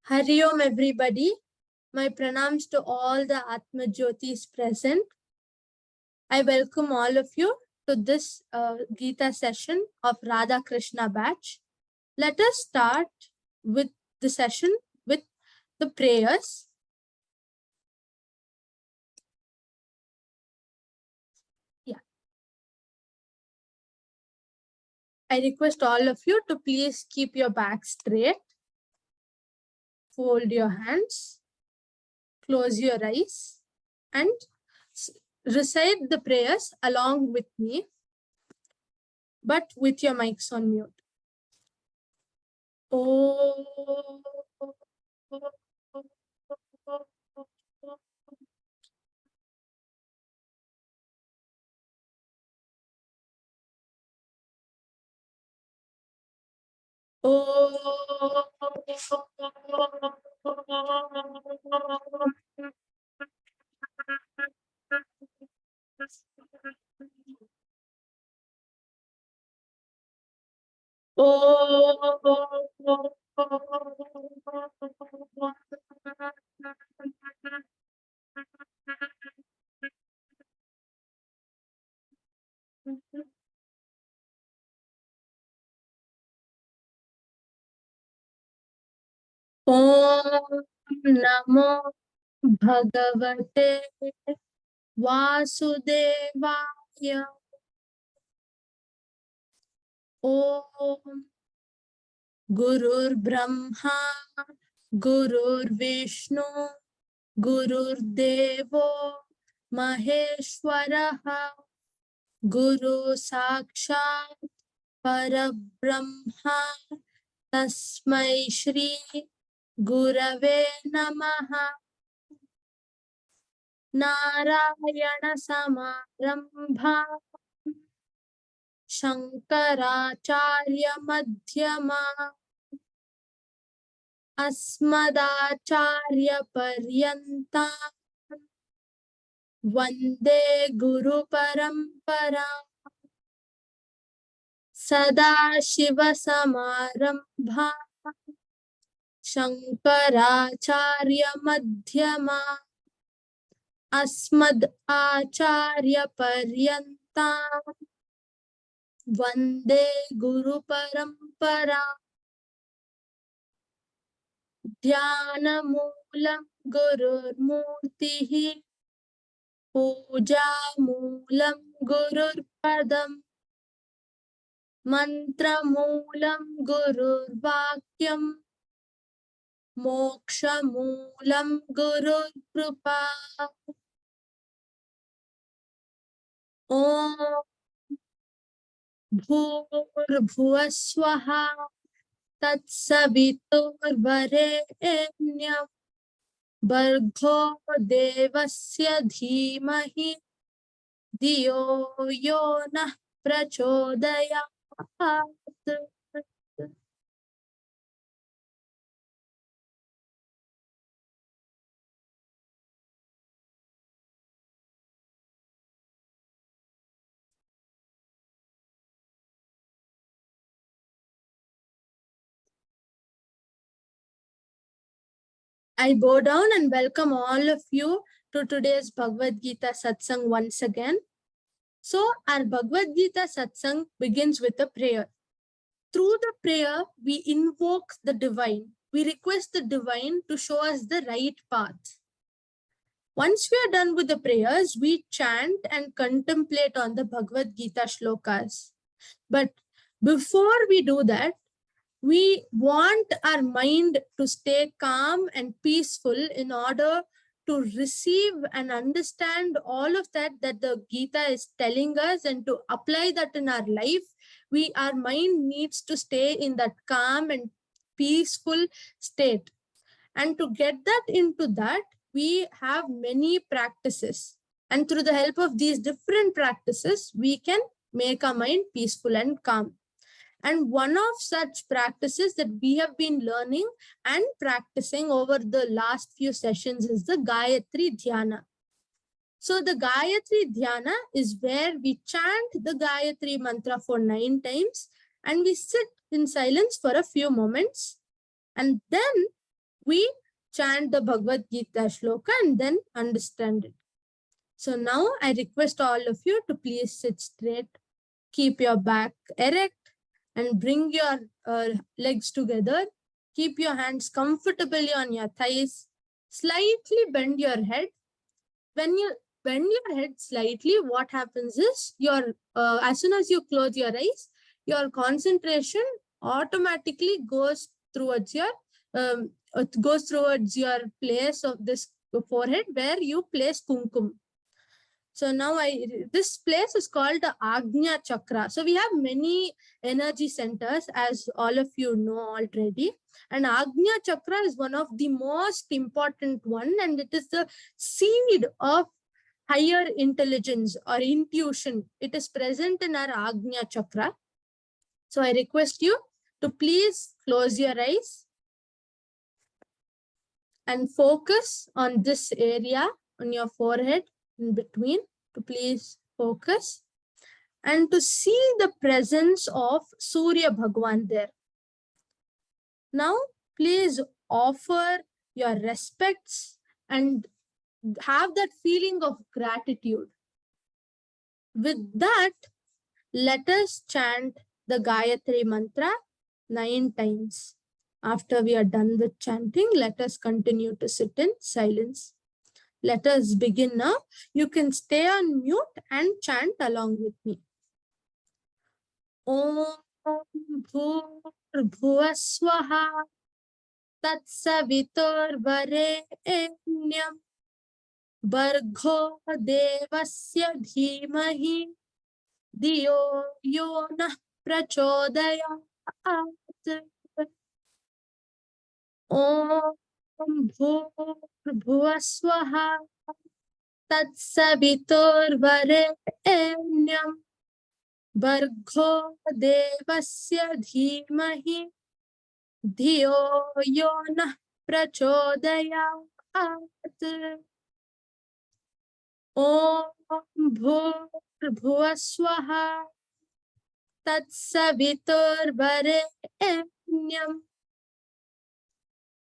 Hari Om everybody. My pranams to all the Atma Jyotis present. I welcome all of you to this Gita session of Radha Krishna batch. Let us start with the session with the prayers. I request all of you to please keep your back straight. Fold your hands. Close your eyes and recite the prayers along with me, but with your mics on mute. Oh. Om Namo Bhagavate Vasudevaya. Om Gurur Brahma Gurur Vishnu Gurur Devo Maheshwaraha Guru Sakshat Parabrahma Tasmai Shri Gurave Namaha. Narayana Samarambha Shankaracharya Madhyama Asmadacharya Paryanta Vande Guru Parampara. Sada Shiva Samarambha Shankaracharya Madhyama Asmad Acharya Paryanta Vande Guru Parampara. Dhyana Moolam Gurur Murtihi Puja Moolam Gurur Padam Mantra Moolam Gurur Vakyam Moksha Moolam Gurur Krupa. Om Bhur Swaha Tatsavitur Varenyam Bhargo Devasya Dhimahi Diyo Yonah Prachodayat. I bow down and welcome all of you to today's Bhagavad Gita Satsang once again. So our Bhagavad Gita Satsang begins with a prayer. Through the prayer, we invoke the divine. We request the divine to show us the right path. Once we are done with the prayers, we chant and contemplate on the Bhagavad Gita shlokas. But before we do that, we want our mind to stay calm and peaceful in order to receive and understand all of that the Gita is telling us, and to apply that in our life. Our mind needs to stay in that calm and peaceful state. And to get that into that, we have many practices. And through the help of these different practices, we can make our mind peaceful and calm. And one of such practices that we have been learning and practicing over the last few sessions is the Gayatri Dhyana. So the Gayatri Dhyana is where we chant the Gayatri mantra for 9 times and we sit in silence for a few moments. And then we chant the Bhagavad Gita shloka and then understand it. So now I request all of you to please sit straight, keep your back erect, and bring your legs together. Keep your hands comfortably on your thighs. Slightly bend your head. When you bend your head slightly, what happens is as soon as you close your eyes, your concentration automatically goes towards your place of this forehead where you place kumkum. So now this place is called the Agnya Chakra. So we have many energy centers, as all of you know already. And Agnya Chakra is one of the most important one, and it is the seed of higher intelligence or intuition. It is present in our Agnya Chakra. So I request you to please close your eyes and focus on this area on your forehead in between, to please focus and to see the presence of Surya Bhagwan there. Now, please offer your respects and have that feeling of gratitude. With that, let us chant the Gayatri mantra 9 times. After we are done with chanting, let us continue to sit in silence. Let us begin now. You can stay on mute and chant along with me. Om Bhurbhuvah Swaha Tatsaviturvarenyam Bhargo Devasya Dhimahi Diyo Yonah Prachodayat. Om Bhurbhuvah Swaha Tatsaviturvarenyam Bhargo Devasya Dhimahi Diyo Yonah Prachodayat. Om Bhurbhuvah Swaha Tatsaviturvarenyam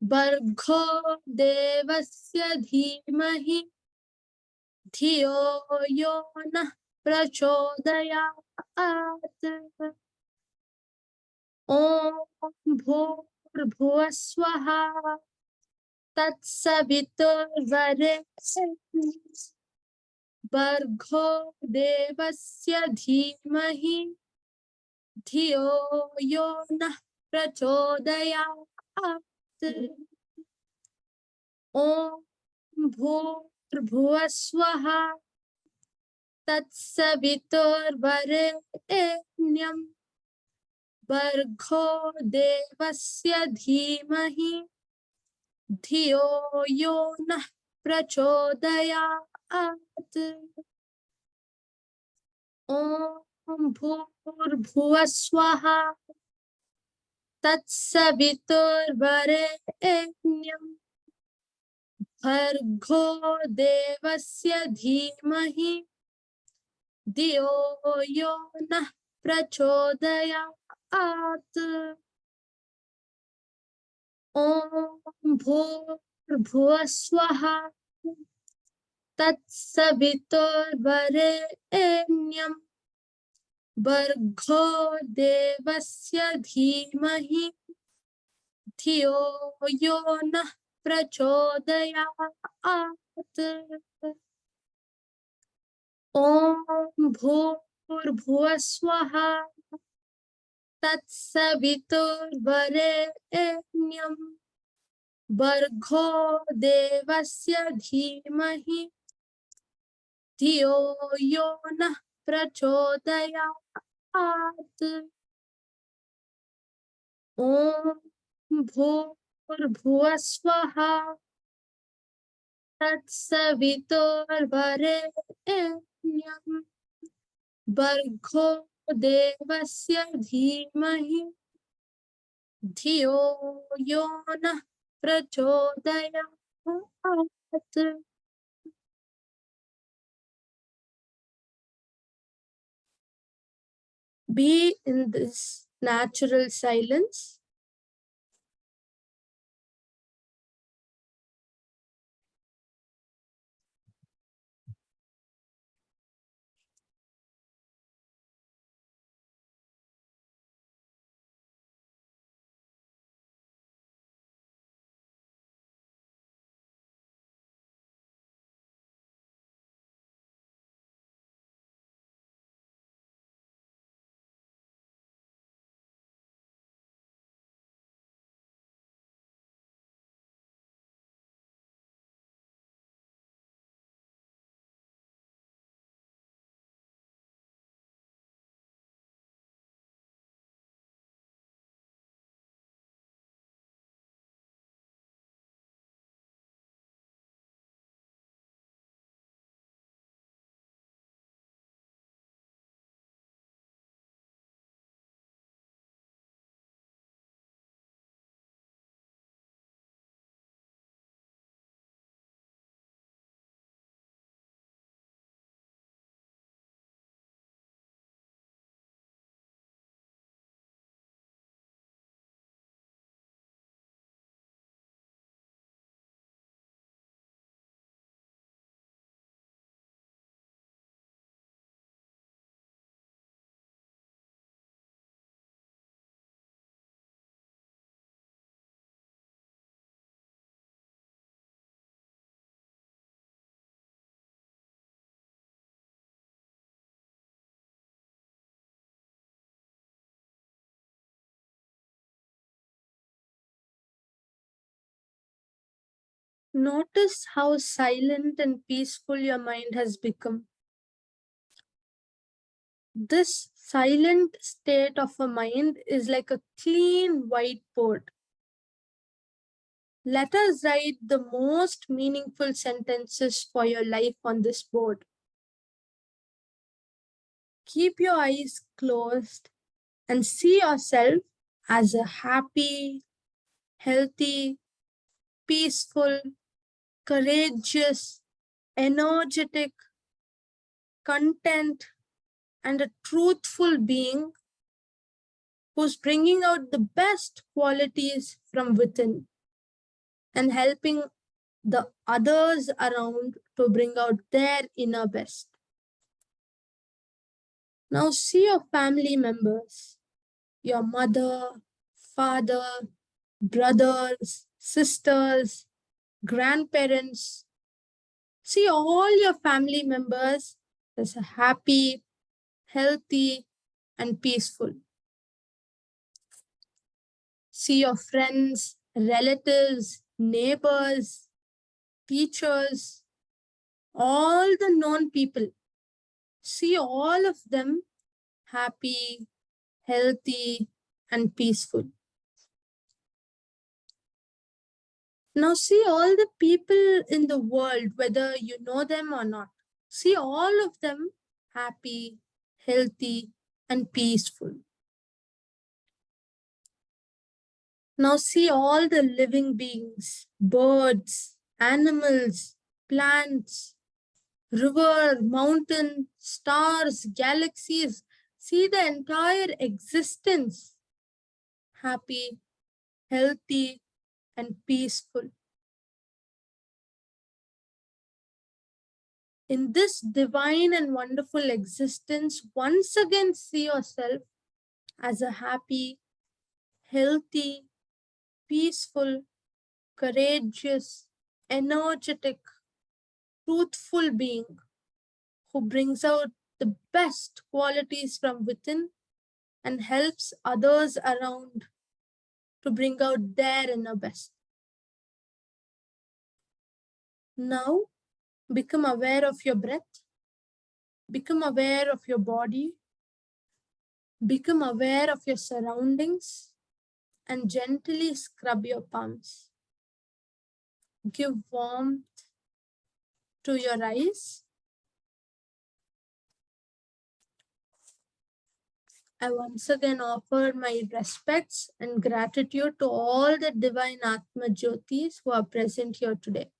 Bhargo Devasya Dhimahi Diyo Yonah Prachodayat. Om Bhurbhuvah Swaha Tatsaviturvarenyam Bhargo Devasya Dhimahi Diyo Yonah Prachodayat. Om Bhurbhuvah Swaha Tatsaviturvarenyam Bhargo Devasya Dhimahi Diyo Yonah Prachodayat. Om Bhurbhuvah Swaha Tatsaviturvarenyam Bhargo Devasya Dhimahi Diyo Yonah Prachodayat. Om Bhurbhuvah Swaha Tatsaviturvarenyam Bhargo Devasya Dhimahi Diyo Yonah Prachodayat. Om Bhurbhuvah Swaha Tatsaviturvarenyam Bhargo Devasya Dhimahi Diyo Yonah Prachodayat. Om Bhurbhuvah Swaha Tatsaviturvarenyam Bhargo Devasya Dhimahi Diyo Yonah Prachodayat. Be in this natural silence. Notice how silent and peaceful your mind has become. This silent state of a mind is like a clean whiteboard. Let us write the most meaningful sentences for your life on this board. Keep your eyes closed and see yourself as a happy, healthy, peaceful, courageous, energetic, content, and a truthful being who's bringing out the best qualities from within and helping the others around to bring out their inner best. Now see your family members, your mother, father, brothers, sisters, grandparents. See all your family members as happy, healthy, and peaceful. See your friends, relatives, neighbors, teachers, all the known people. See all of them happy, healthy, and peaceful. Now see all the people in the world, whether you know them or not. See all of them happy, healthy, and peaceful. Now see all the living beings, birds, animals, plants, river, mountain, stars, galaxies. See the entire existence happy, healthy, and peaceful. In this divine and wonderful existence, once again see yourself as a happy, healthy, peaceful, courageous, energetic, truthful being who brings out the best qualities from within and helps others around to bring out their inner best. Now, become aware of your breath, become aware of your body, become aware of your surroundings, and gently scrub your palms. Give warmth to your eyes. I once again offer my respects and gratitude to all the divine Atma Jyotis who are present here today.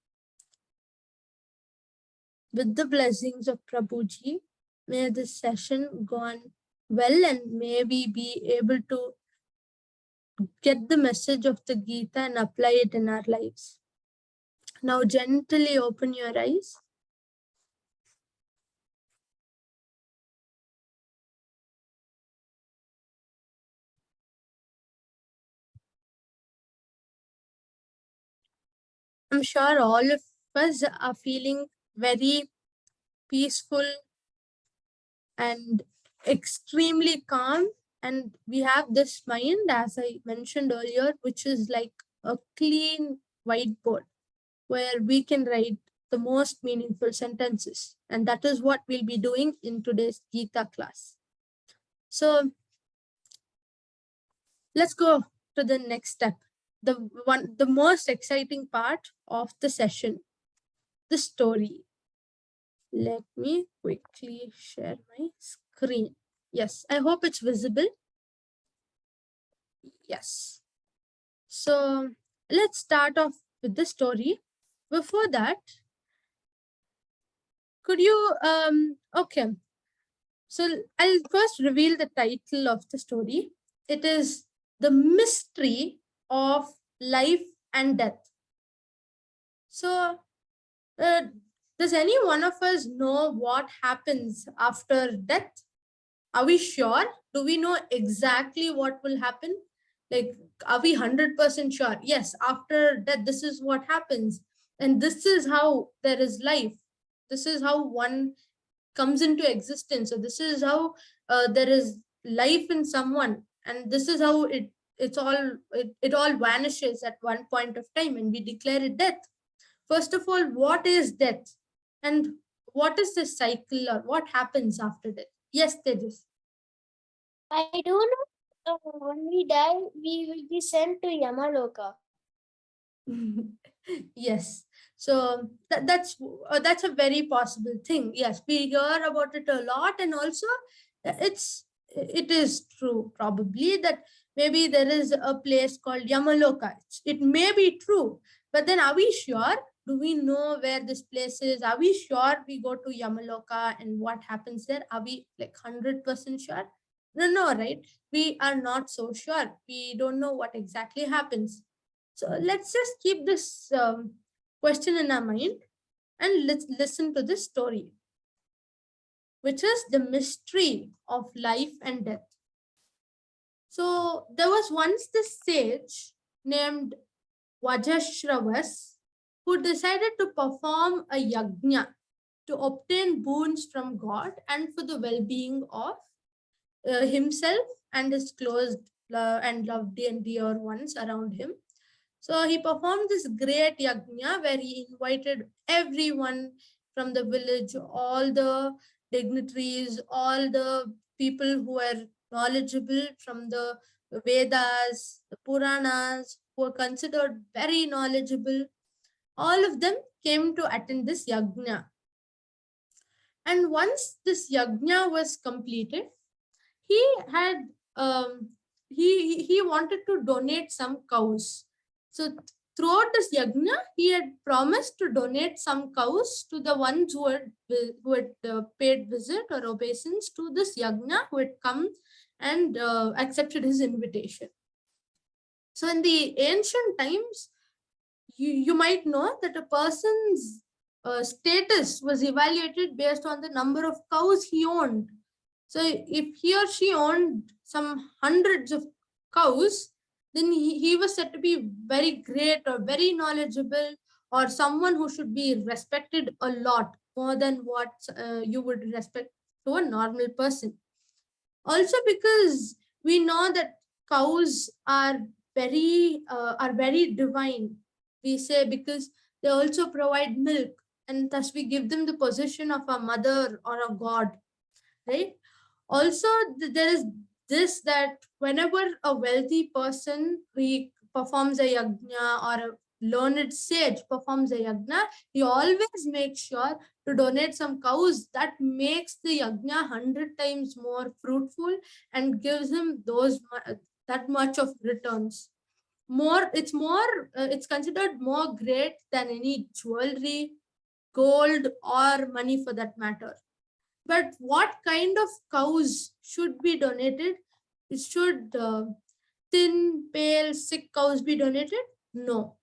With the blessings of Prabhuji, may this session go on well and may we be able to get the message of the Gita and apply it in our lives. Now gently open your eyes. I'm sure all of us are feeling very peaceful and extremely calm. And we have this mind, as I mentioned earlier, which is like a clean whiteboard where we can write the most meaningful sentences. And that is what we'll be doing in today's Gita class. So let's go to the next step. The most exciting part of the session, the story. Let me quickly share my screen. Yes, I hope it's visible. Yes. So let's start off with the story. Before that, could you, okay. So I'll first reveal the title of the story. It is The Mystery of Life and Death. So does any one of us know what happens after death? Are we sure? Do we know exactly what will happen? Like, are we 100% sure? Yes, after death, this is what happens. And this is how there is life. This is how one comes into existence. So this is how there is life in someone. And this is how it all vanishes at one point of time and we declare it death. First of all, what is death? And what is the cycle or what happens after death? Yes, Tejas. I do know when we die, we will be sent to Yamaloka. Yes, so that's a very possible thing. Yes, we hear about it a lot, and also it is true probably that maybe there is a place called Yamaloka. It may be true, but then are we sure? Do we know where this place is? Are we sure we go to Yamaloka and what happens there? Are we like 100% sure? No, right? We are not so sure. We don't know what exactly happens. So let's just keep this question in our mind and let's listen to this story, which is the mystery of life and death. So there was once this sage named Vajashravas who decided to perform a yajna to obtain boons from God and for the well-being of himself and his close and loved and dear ones around him. So he performed this great yajna where he invited everyone from the village, all the dignitaries, all the people who were knowledgeable from the Vedas, the Puranas, who were considered very knowledgeable. All of them came to attend this yajna. And once this yajna was completed, he had he wanted to donate some cows. So throughout this yajna, he had promised to donate some cows to the ones who had paid visit or obeisance to this yajna, who had come and accepted his invitation. So in the ancient times, you might know that a person's status was evaluated based on the number of cows he owned. So if he or she owned some hundreds of cows, then he was said to be very great or very knowledgeable or someone who should be respected a lot more than what you would respect to a normal person. Also because we know that cows are very divine. We say because they also provide milk and thus we give them the position of a mother or a god, right? Also there is this that whenever a wealthy person he performs a yajna or a learned sage performs a yajna, he always makes sure to donate some cows. That makes the yajna 100 times more fruitful and gives him that much of returns. It's considered more great than any jewelry, gold, or money for that matter. But what kind of cows should be donated? Should thin, pale, sick cows be donated? No.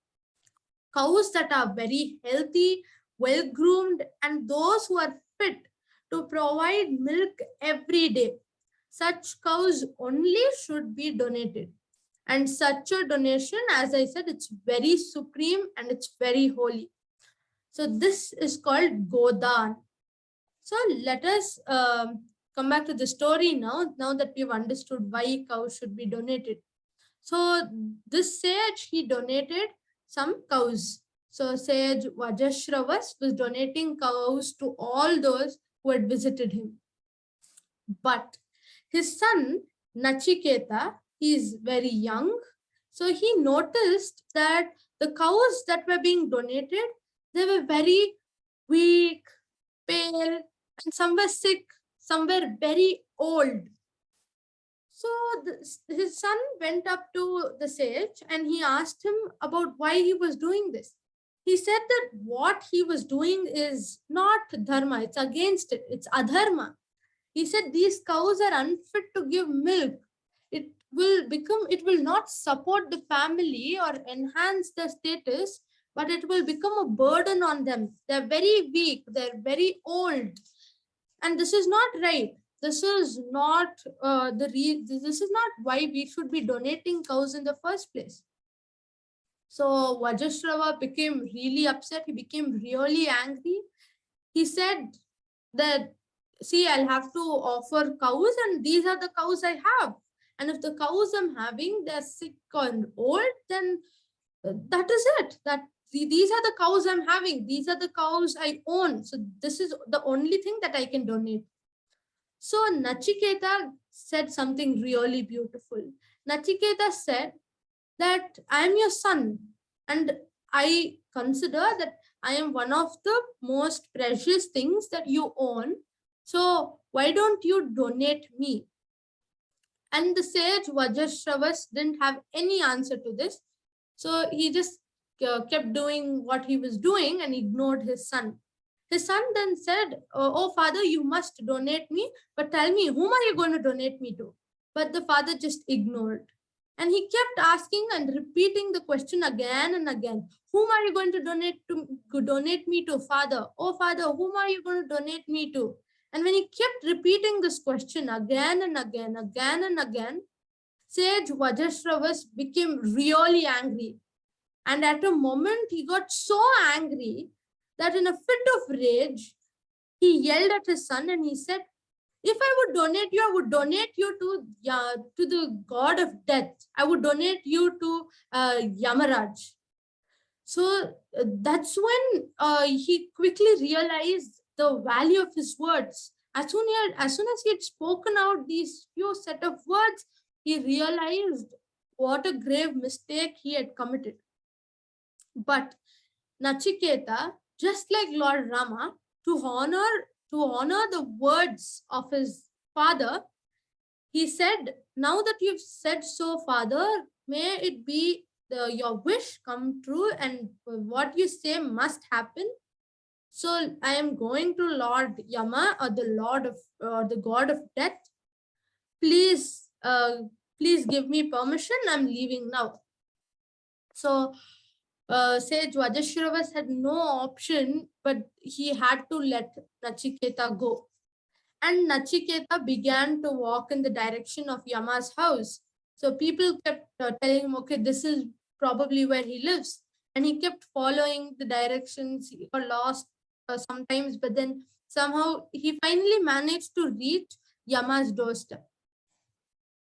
Cows that are very healthy, well groomed, and those who are fit to provide milk every day. Such cows only should be donated. And such a donation, as I said, it's very supreme and it's very holy. So this is called Godan. So let us come back to the story now that we've understood why cows should be donated. So this sage, he donated some cows. So sage Vajashravas was donating cows to all those who had visited him. But his son Nachiketa, he is very young. So he noticed that the cows that were being donated, they were very weak, pale, and some were sick, some were very old. So his son went up to the sage and he asked him about why he was doing this. He said that what he was doing is not dharma, it's against it, it's adharma. He said these cows are unfit to give milk. It will not support the family or enhance their status, but it will become a burden on them. They're very weak, they're very old, and this is not right. This is not this is not why we should be donating cows in the first place. So Vajashrava became really upset. He became really angry. He said that, see, I'll have to offer cows, and these are the cows I have. And if the cows I'm having, they're sick and old, then that is it. these are the cows I'm having. These are the cows I own. So this is the only thing that I can donate. So Nachiketa said something really beautiful. Nachiketa said that I am your son and I consider that I am one of the most precious things that you own. So why don't you donate me? And the sage Vajrashravas didn't have any answer to this. So he just kept doing what he was doing and ignored his son. His son then said, oh, father, you must donate me, but tell me, whom are you going to donate me to? But the father just ignored. And he kept asking and repeating the question again and again. Whom are you going to donate me to, father? Oh, father, whom are you going to donate me to? And when he kept repeating this question again and again, Sage Vajrashravas became really angry. And at a moment, he got so angry that in a fit of rage, he yelled at his son and he said, if I would donate you, I would donate you to the god of death. I would donate you to Yamaraj. So that's when he quickly realized the value of his words. As soon as he had spoken out these few set of words, he realized what a grave mistake he had committed. But Nachiketa, just like Lord Rama, to honor the words of his father, he said, now that you've said so, father, may it be your wish come true and what you say must happen. So I am going to Lord Yama, or the Lord of the God of death. Please, please give me permission. I'm leaving now. So Sage Vajrashravas had no option, but he had to let Nachiketa go. And Nachiketa began to walk in the direction of Yama's house. So people kept telling him, okay, this is probably where he lives. And he kept following the directions. He got lost sometimes, but then somehow he finally managed to reach Yama's doorstep.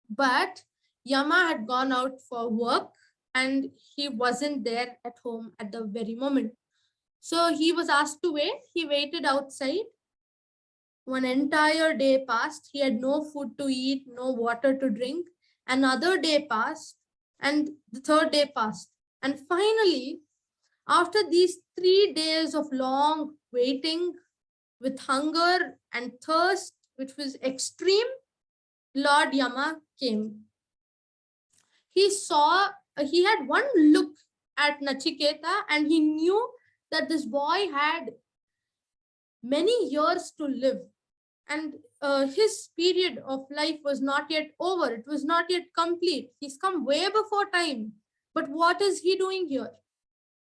But Yama had gone out for work and he wasn't there at home at the very moment. So he was asked to wait. He waited outside. One entire day passed. He had no food to eat, no water to drink. Another day passed, and the third day passed. And finally, after these 3 days of long waiting with hunger and thirst, which was extreme, Lord Yama came. He had one look at Nachiketa and he knew that this boy had many years to live. And his period of life was not yet over. It was not yet complete. He's come way before time. But what is he doing here?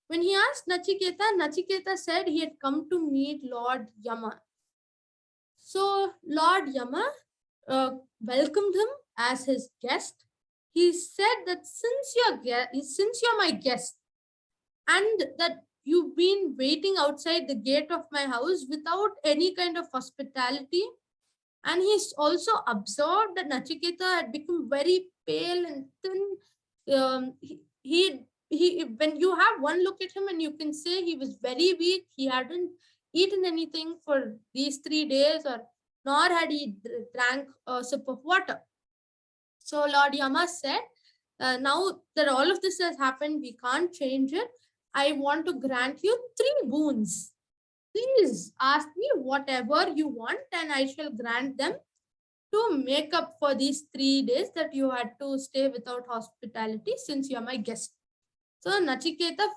When he asked Nachiketa, Nachiketa said he had come to meet Lord Yama. So Lord Yama welcomed him as his guest. He said that since you're my guest and that you've been waiting outside the gate of my house without any kind of hospitality, and he's also observed that Nachiketa had become very pale and thin. When you have one look at him and you can say he was very weak. He hadn't eaten anything for these 3 days, or nor had he drank a sip of water. So Lord Yama said, now that all of this has happened, we can't change it. I want to grant you 3 boons. Please ask me whatever you want and I shall grant them to make up for these 3 days that you had to stay without hospitality since you are my guest. So Nachiketa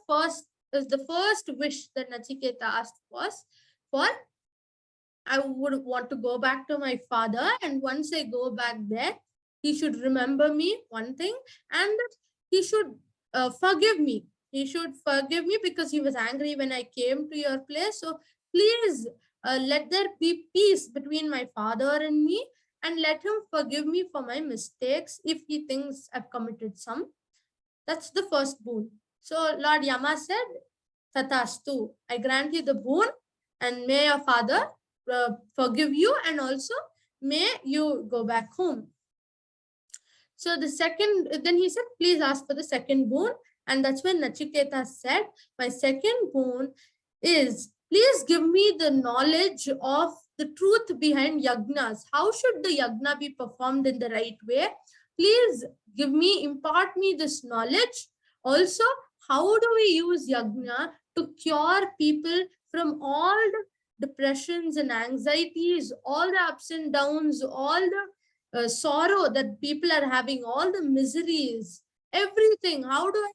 the first wish that Nachiketa asked was for, I would want to go back to my father, and once I go back there, he should remember me, one thing, and that he should forgive me. He should forgive me because he was angry when I came to your place. So please let there be peace between my father and me, and let him forgive me for my mistakes if he thinks I've committed some. That's the first boon. So Lord Yama said, Tatastu, I grant you the boon, and may your father forgive you, and also may you go back home. So then he said, please ask for the second boon. And that's when Nachiketa said, my second boon is, please give me the knowledge of the truth behind yagnas. How should the yagna be performed in the right way? Please impart me this knowledge. Also, how do we use yagna to cure people from all the depressions and anxieties, all the ups and downs, all the sorrow that people are having, all the miseries, everything? How do I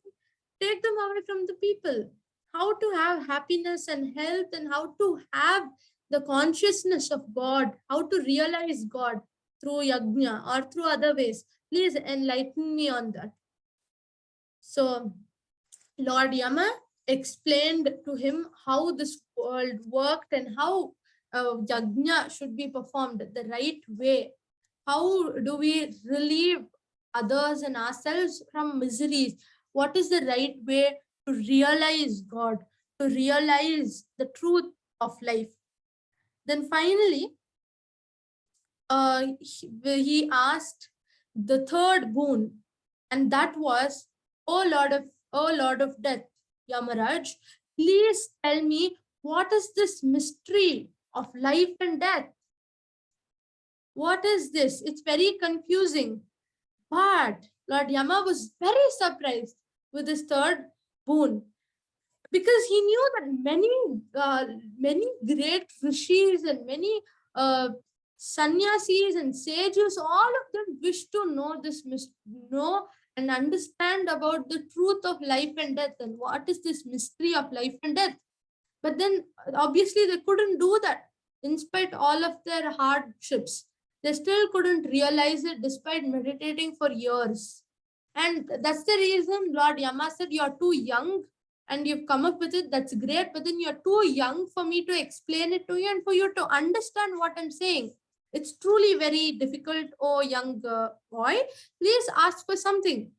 take them away from the people? How to have happiness and health, and how to have the consciousness of God, how to realize God through yajna or through other ways? Please enlighten me on that. So Lord Yama explained to him how this world worked and how yajna should be performed the right way. How do we relieve others and ourselves from miseries? What is the right way to realize God, to realize the truth of life? Then finally, he asked the third boon, and that was, O Lord of Death, Yamaraj, please tell me, what is this mystery of life and death? What is this? It's very confusing. But Lord Yama was very surprised with his third boon, because he knew that many great rishis and many sannyasis and sages, all of them wish to know and understand about the truth of life and death, and what is this mystery of life and death. But then obviously they couldn't do that. In spite all of their hardships, they still couldn't realize it despite meditating for years. And that's the reason Lord Yama said, you're too young and you've come up with it. That's great, but then you're too young for me to explain it to you and for you to understand what I'm saying. It's truly very difficult. Oh, young boy, please ask for something.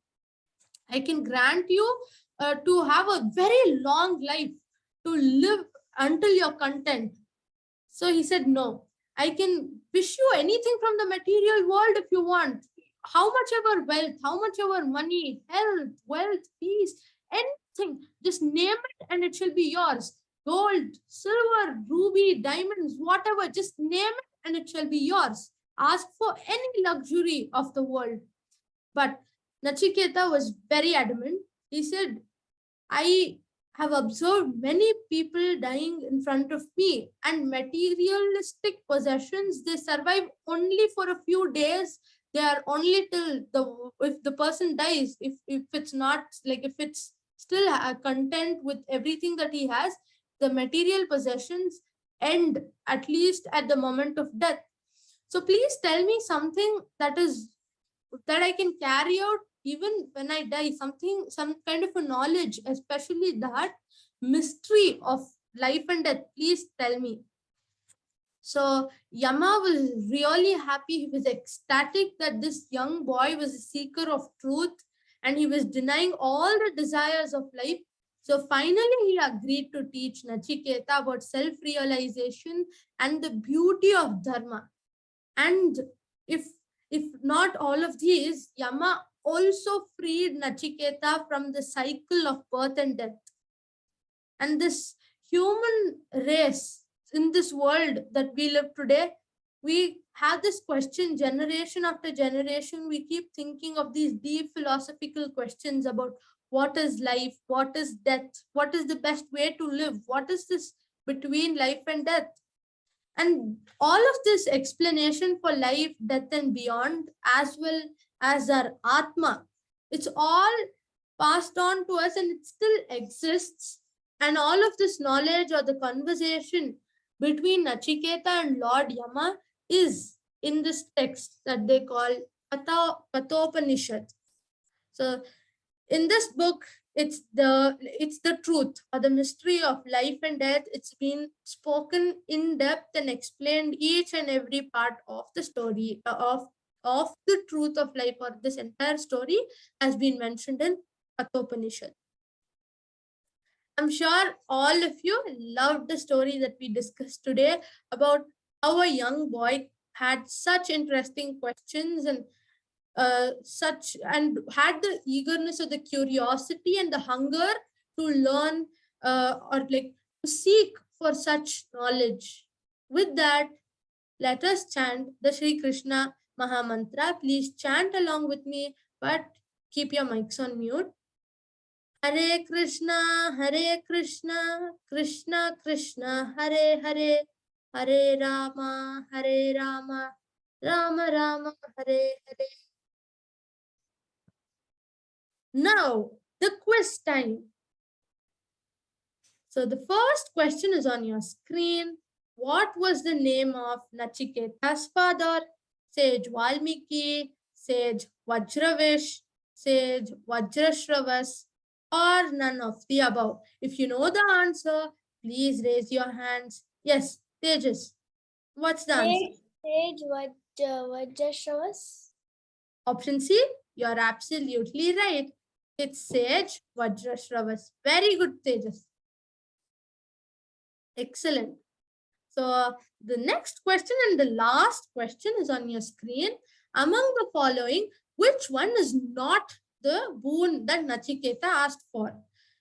I can grant you to have a very long life, to live until you're content. So he said, no, I can wish you anything from the material world if you want. How much ever wealth, how much ever money, health, wealth, peace, anything, just name it and it shall be yours. Gold, silver, ruby, diamonds, whatever, just name it and it shall be yours. Ask for any luxury of the world. But Nachiketa was very adamant. He said, I have observed many people dying in front of me, and materialistic possessions, they survive only for a few days. They are only till if the person dies, if it's not like, if it's still content with everything that he has, the material possessions end at least at the moment of death. So please tell me something that I can carry out even when I die, some kind of a knowledge, especially that mystery of life and death. Please tell me. So Yama was really happy. He was ecstatic that this young boy was a seeker of truth and he was denying all the desires of life. So finally, he agreed to teach Nachiketa about self-realization and the beauty of dharma. And if not all of these, Yama also freed Nachiketa from the cycle of birth and death. And this human race in this world that we live today, we have this question generation after generation. We keep thinking of these deep philosophical questions about what is life, what is death, what is the best way to live, what is this between life and death. And all of this explanation for life, death, and beyond, as well as our Atma, it's all passed on to us and it still exists. And all of this knowledge or the conversation between Nachiketa and Lord Yama is in this text that they call Kathopanishad. So in this book, it's the truth or the mystery of life and death. It's been spoken in depth and explained each and every part of the story of the truth of life, or this entire story has been mentioned in Kathopanishad. I'm sure all of you loved the story that we discussed today about how a young boy had such interesting questions, and such and had the eagerness or the curiosity and the hunger to learn or like to seek for such knowledge. With that, let us chant the Sri Krishna Mahamantra. Please chant along with me, but keep your mics on mute. Hare Krishna, Krishna Krishna, Hare Hare, Hare Rama, Rama Rama, Hare Hare. Now, the quiz time. So the first question is on your screen. What was the name of Nachiketa's father? Sage Valmiki, Sage Vajravish, Sage Vajrashravas, or none of the above? If you know the answer, please raise your hands. Yes, Tejas. What's the answer? Sage Vajrashravas. Option C, you're absolutely right. It's Sage Vajrashravas. Very good, Tejas. Excellent. So the next question and the last question is on your screen. Among the following, which one is not the boon that Nachiketa asked for?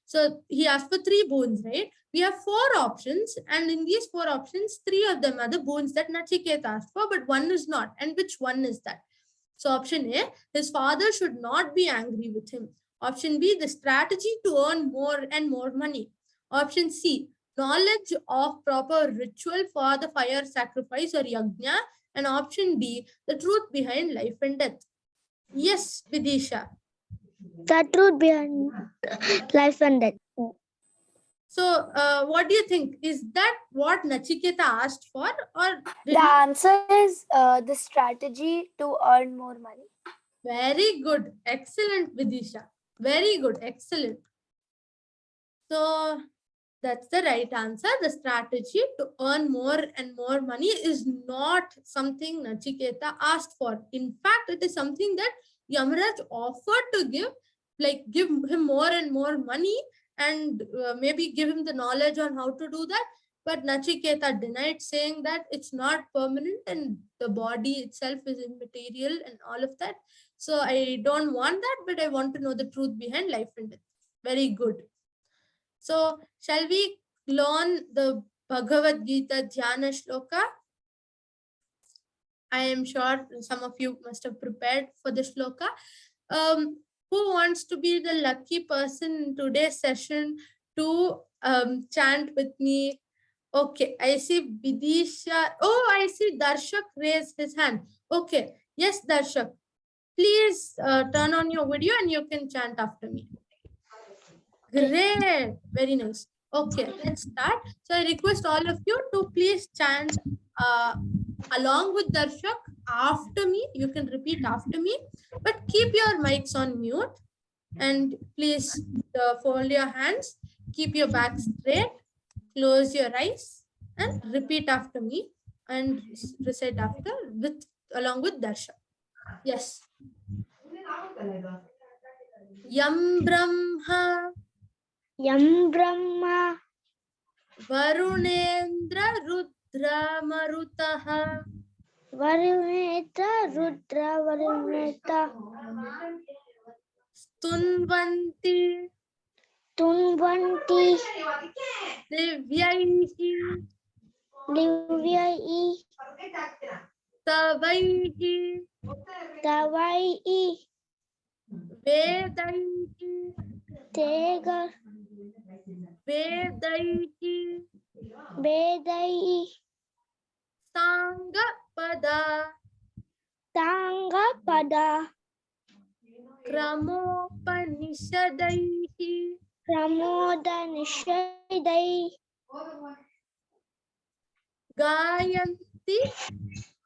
So he asked for 3 boons, right? We have 4 options, and in these 4 options, 3 of them are the boons that Nachiketa asked for, but one is not. And which one is that? So option A, his father should not be angry with him. Option B, the strategy to earn more and more money. Option C, knowledge of proper ritual for the fire sacrifice or yajna. And option D, the truth behind life and death. Yes, Vidisha. The truth behind life and death. So what do you think? Is that what Nachiketa asked for, or The answer is the strategy to earn more money. Very good. Excellent, Vidisha. Very good. Excellent. So that's the right answer. The strategy to earn more and more money is not something Nachiketa asked for. In fact, it is something that Yamaraj offered to give, like give him more and more money and maybe give him the knowledge on how to do that. But Nachiketa denied, saying that it's not permanent and the body itself is immaterial and all of that. So I don't want that, but I want to know the truth behind life and death. Very good. So shall we learn the Bhagavad Gita Dhyana Shloka? I am sure some of you must have prepared for the Shloka. Who wants to be the lucky person in today's session to chant with me? Okay, I see Vidisha. Oh, I see Darshak raise his hand. Okay, yes, Darshak. Please turn on your video and you can chant after me. Great, very nice. Okay, let's start. So I request all of you to please chant along with Darshak after me. You can repeat after me, but keep your mics on mute and please fold your hands, keep your back straight, close your eyes and repeat after me and recite after with along with Darshak. Yes. Yam Brahma Yam Brahma Varunendra Rudra Marutaha Varuneta Rudra Varuneta Stunvanti Tunvanti Divyaihi Divyai Tavaihi Tavai Vedaihi Tega Vedaihi Bedai Sangapada Tanga Pada Kramopanishadaihi Pramoda Nishadai Gayanti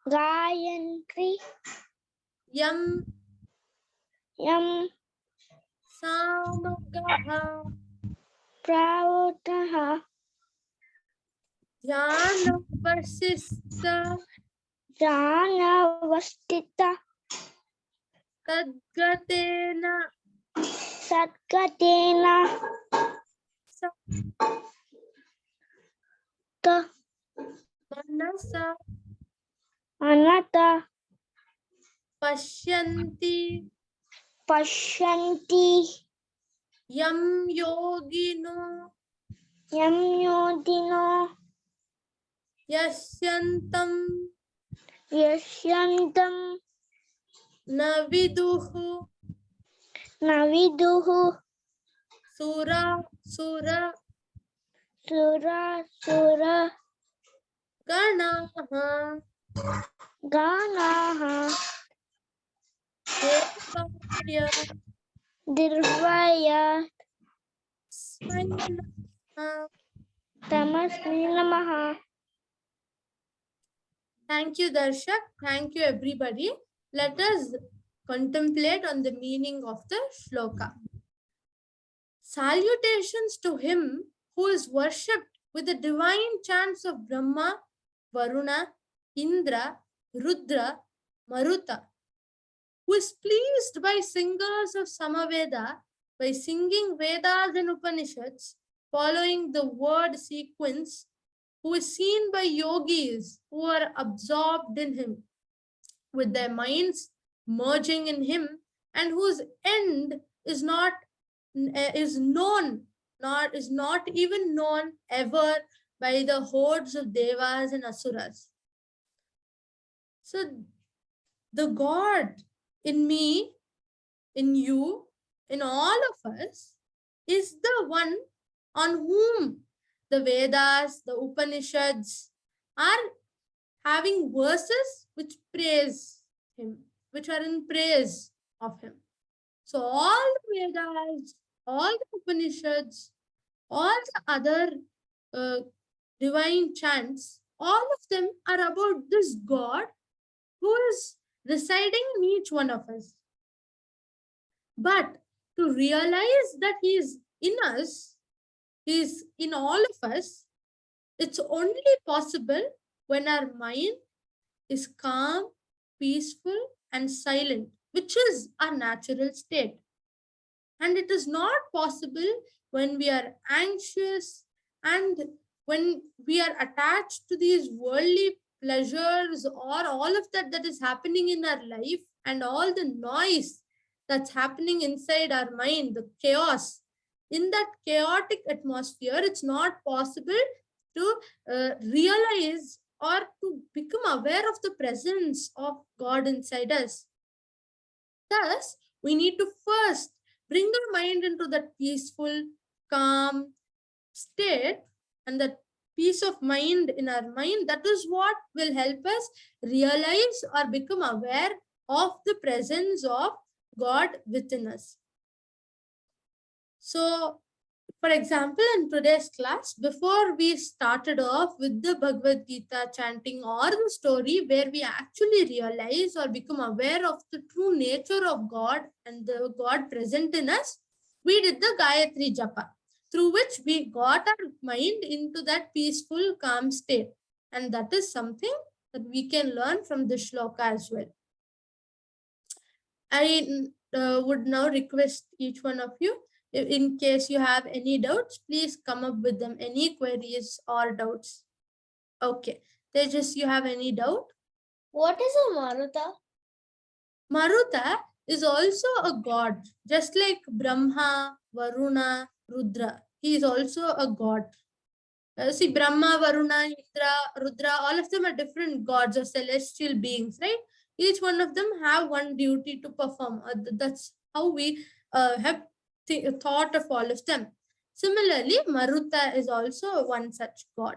Gayantri Yam Yam Samagaha Pravotaha Dhyana Vasista Jana Vastita Tadgatena Satgatena Ta Manasa Anata Pashyanti Pashyanti yam yogino Yam Yodino yasyantam Yashyantam naviduhu Naviduhu sura sura Sura ganaha Ganaha devaya Dirvaya smainaha. Tamasmi Namaha. Thank you, Darshak. Thank you, everybody. Let us contemplate on the meaning of the shloka. Salutations to him who is worshipped with the divine chants of Brahma, Varuna, Indra, Rudra, Maruta, who is pleased by singers of Samaveda by singing Vedas and Upanishads, following the word sequence, who is seen by yogis who are absorbed in him, with their minds merging in him, and whose end is not is known, is not even known ever by the hordes of devas and asuras. So the God in me, in you, in all of us is the one on whom the Vedas, the Upanishads are having verses which praise him, which are in praise of him. So all the Vedas, all the Upanishads, all the other divine chants, all of them are about this God who is residing in each one of us. But to realize that he is in us, he is in all of us, it's only possible when our mind is calm, peaceful, and silent, which is our natural state. And it is not possible when we are anxious and when we are attached to these worldly pleasures or all of that that is happening in our life and all the noise that's happening inside our mind, the chaos. In that chaotic atmosphere, it's not possible to realize or to become aware of the presence of God inside us. Thus, we need to first bring our mind into that peaceful, calm state, and that peace of mind in our mind. That is what will help us realize or become aware of the presence of God within us. So, for example, in today's class, before we started off with the Bhagavad Gita chanting or the story where we actually realize or become aware of the true nature of God and the God present in us, we did the Gayatri Japa, through which we got our mind into that peaceful, calm state. And that is something that we can learn from the shloka as well. I would now request each one of you, in case you have any doubts, please come up with them, any queries or doubts. Okay, Tejas, you have any doubt? What is a Maruta? Maruta is also a god, just like Brahma, Varuna, Rudra. He is also a god. See, Brahma, Varuna, Indra, Rudra, all of them are different gods or celestial beings, right? Each one of them have one duty to perform. That's how we have thought of all of them. Similarly, Maruta is also one such god.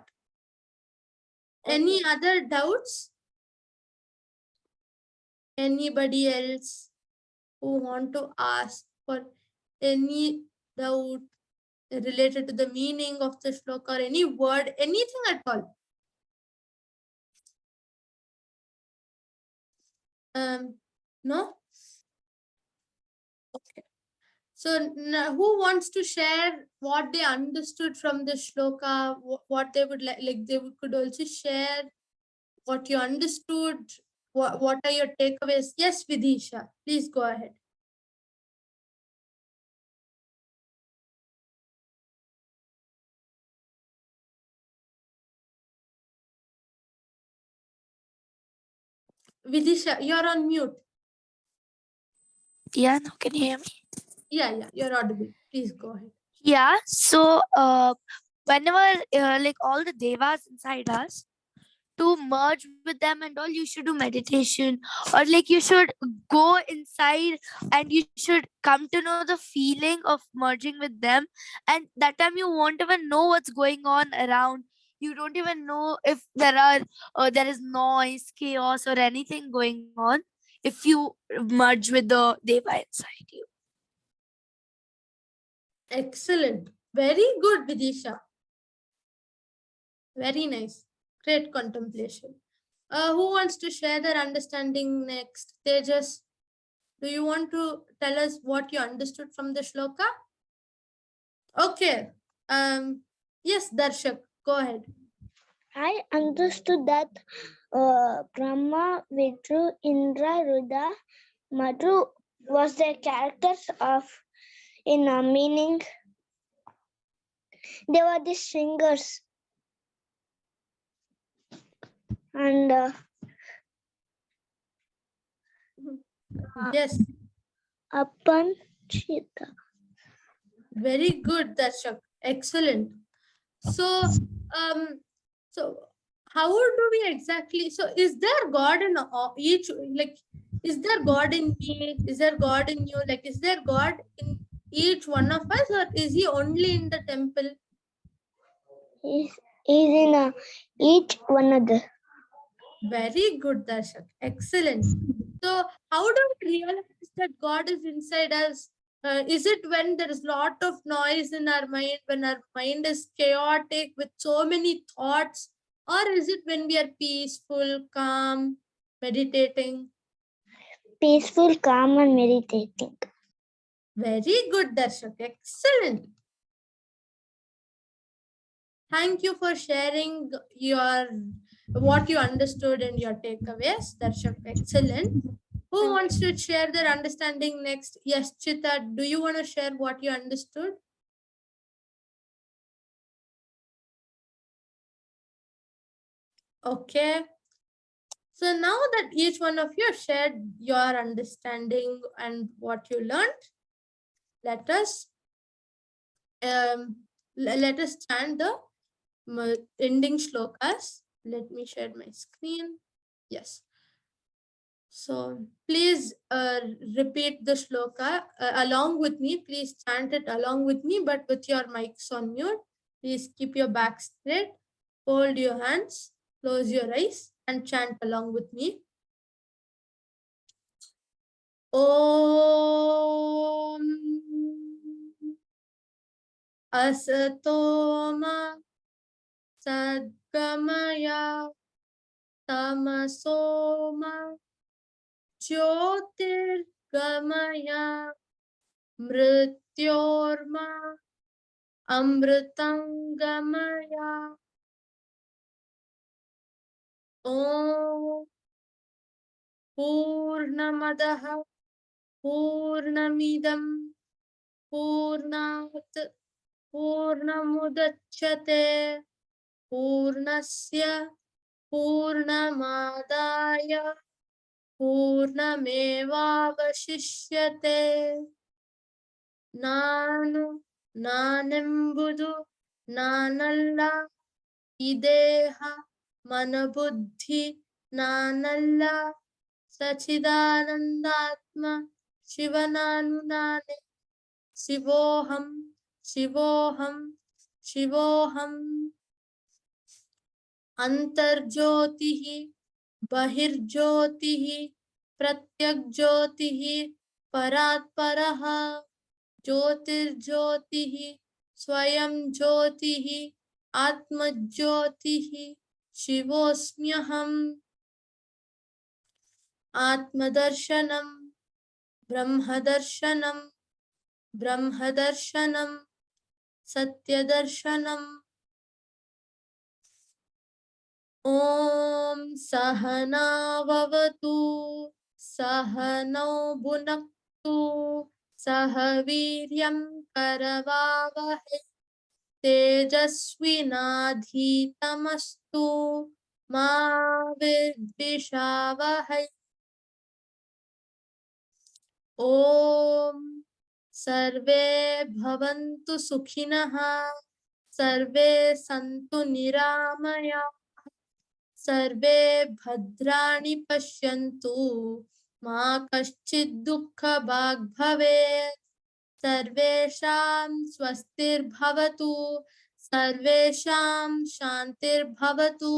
Any other doubts? Anybody else who want to ask for any doubt related to the meaning of the shloka or any word, anything at all? No? Okay. So who wants to share what they understood from the shloka, what they would like they could also share what you understood, what are your takeaways? Yes, Vidisha, please go ahead. Vidisha, you're on mute. Yeah, now can you hear me? Yeah, you're audible. Please go ahead. Yeah. So, whenever like all the devas inside us, to merge with them and all, you should do meditation, or like you should go inside and you should come to know the feeling of merging with them, and that time you won't even know what's going on around. You don't even know if there is noise, chaos, or anything going on if you merge with the deva inside you. Excellent. Very good, Vidisha. Very nice. Great contemplation. Who wants to share their understanding next? Tejas, do you want to tell us what you understood from the shloka? Okay. Yes, Darshak, go ahead. I understood that Brahma, Vidru, Indra, Rudra, Madhu was the characters of in a meaning. They were the singers, and Yes, Appan Chita. very good, Darshak. Excellent. So, so how do we exactly? So, is there God in each? Like, is there God in me? Is there God in you? Like, is there God in each one of us, or is He only in the temple? Is in each one other. Very good, Darshak. Excellent. So, how do we realize that God is inside us? Is it when there is lot of noise in our mind, when our mind is chaotic with so many thoughts, or is it when we are peaceful, calm, meditating? Peaceful, calm, and meditating. Very good, Darshak. Excellent. Thank you for sharing your what you understood and your takeaways. Darshak, excellent. Who wants to share their understanding next? Yes, Chita, do you want to share what you understood? Okay. So now that each one of you shared your understanding and what you learned, let us let us chant the ending shlokas. Let me share my screen. Yes. So please repeat the shloka along with me. Please chant it along with me, but with your mics on mute. Please keep your back straight, hold your hands, close your eyes, and chant along with me. Om Asatoma Sadgamaya Tamasoma Jyotirgamaya Mrityorma Amritangamaya. Om Purnamadaha Purnamidam Purnat Purnamudachyate Purnasya Purnamadaya Purnamevavashishyate. Nanu Nanembudu Nanalla Ideha Manabuddhi Nanalla Sachidanandatma Shivananunane Shivoham Shivoham Shivoham Antarjyotihi Bahirjyotihi Pratyakjyotihi Paratparaha Jyotirjyotihi Swayam Jyotihi Atmajyotihi Shivosmyaham. Atmadarshanam Brahmadarshanam Brahmadarshanam Satyadarshanam. Om Sahana Vavatu Sahano Bhunaktu Sahaviryam Karavavahe Tejasvinadhitamastu Ma Vidvishavahai. ॐ सर्वे भवन्तु सुखिनः सर्वे सन्तु निरामया सर्वे भद्राणि पश्यन्तु मा कश्चित् दुःखभाग् भवेत् सर्वेषां स्वस्तिर्भवतु सर्वेषां शान्तिर्भवतु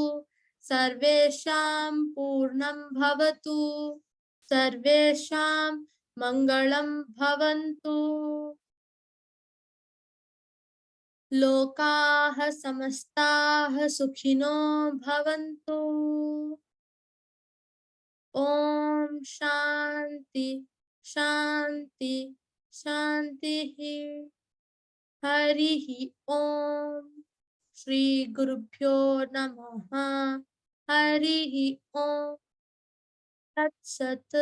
सर्वेषां पूर्णं भवतु सर्वेषां मङ्गलं भवन्तु लोकाः समस्ताः सुखिनो भवन्तु ॐ शान्ति शान्ति शान्तिः हरिः ॐ श्री गुरुभ्यो नमः हरिः ॐ तत्सत्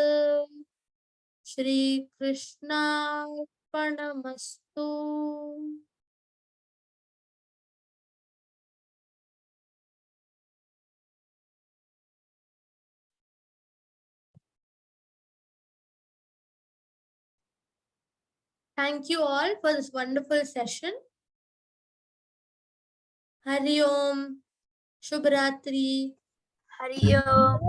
Shri कृष्णार्पणमस्तु Thank you all for this wonderful session. Hari Om. Shubh Ratri. Hari Om.